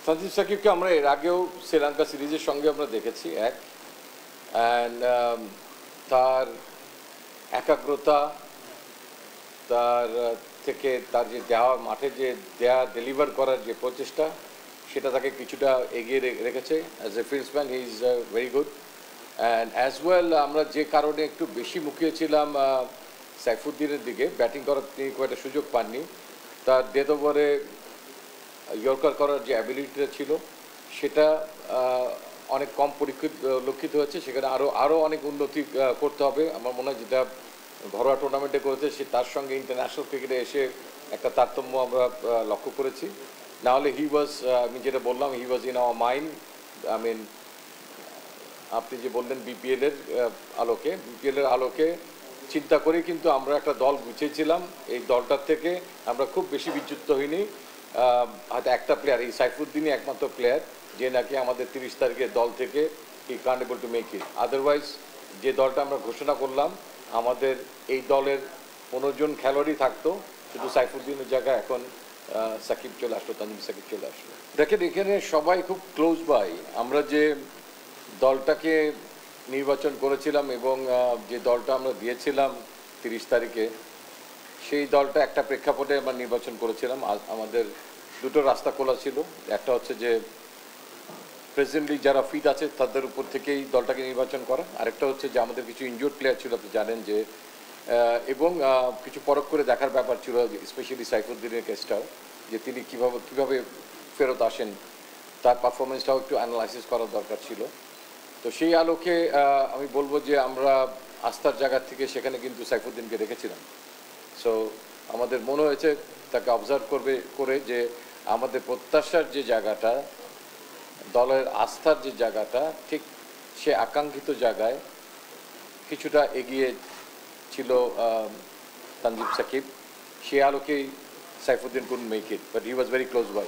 তানজিম সাকিবকে আমরা এর আগেও শ্রীলঙ্কা সিরিজের সঙ্গে আমরা দেখেছি অ্যান্ড তার একাগ্রতা, তার থেকে তার যে দেওয়া মাঠে যে ডেলিভার করার যে প্রচেষ্টা, সেটা তাকে কিছুটা এগিয়ে রেখেছে। As a ফিল্ডসম্যান he is very good and as well আমরা যে কারণে একটু বেশি মুখিয়েছিলাম সাইফুদ্দিনের দিকে, ব্যাটিং করার তিনি খুব একটা সুযোগ পাননি। তার ডেথ ওভারে ইয়র্কার করার যে অ্যাবিলিটিটা ছিল সেটা অনেক কম লক্ষিত হয়েছে। সেখানে আরও অনেক উন্নতি করতে হবে আমার মনে হয়। যেটা ঘরোয়া টুর্নামেন্টে করেছে সে তার সঙ্গে ইন্টারন্যাশনাল ক্রিকেটে এসে একটা তারতম্য আমরা লক্ষ্য করেছি। নাহলে আমি যেটা বললাম, he was in our mind. I mean, আপনি যে বললেন বিপিএলের আলোকে চিন্তা করে কিন্তু আমরা একটা দল গুছিয়েছিলাম। এই দলটার থেকে আমরা খুব বেশি বিচ্যুত হইনি। হয়তো একটা প্লেয়ার, এই সাইফুদ্দিনই একমাত্র প্লেয়ার যে নাকি আমাদের 30 তারিখের দল থেকে হি Kant able to make it. Otherwise যে দলটা আমরা ঘোষণা করলাম, আমাদের এই দলের 15 জন খেলোয়াড়ই থাকতো, শুধু সাইফুদ্দিনের জায়গায় এখন সাকিব চলে আসলো, তানজিম সাকিব চলে আসলো। দেখেন, এখানে সবাই খুব ক্লোজ বাই। আমরা যে দলটাকে নির্বাচন করেছিলাম এবং যে দলটা আমরা দিয়েছিলাম 30 তারিখে, সেই দলটা একটা প্রেক্ষাপটে আমরা নির্বাচন করেছিলাম। আমাদের দুটো রাস্তা খোলা ছিল। একটা হচ্ছে যে প্রেজেন্টলি যারা ফিট আছে তাদের উপর থেকেই দলটাকে নির্বাচন করা, আরেকটা হচ্ছে যে আমাদের কিছু ইনজুর্ড প্লেয়ার ছিল, আপনি জানেন যে, এবং কিছু পরখ করে দেখার ব্যাপার ছিল, স্পেশালি সাইফুদ্দিনের কেসটাও, যে তিনি কীভাবে ফেরত আসেন, তার পারফরমেন্সটাও একটু অ্যানালাইসিস করার দরকার ছিল। তো সেই আলোকে আমি বলবো যে আমরা আস্থার জায়গা থেকে সেখানে কিন্তু সাইফুদ্দিনকে রেখেছিলাম। সো আমাদের মনে হয়েছে তাকে অবজার্ভ করে যে আমাদের প্রত্যাশার যে জায়গাটা, দলের আস্থার যে জায়গাটা, ঠিক সে আকাঙ্ক্ষিত জায়গায় কিছুটা এগিয়ে ছিল তানজিম সাকিব। সে আলোকেই Saifuddin couldn't make it, but he was very close by.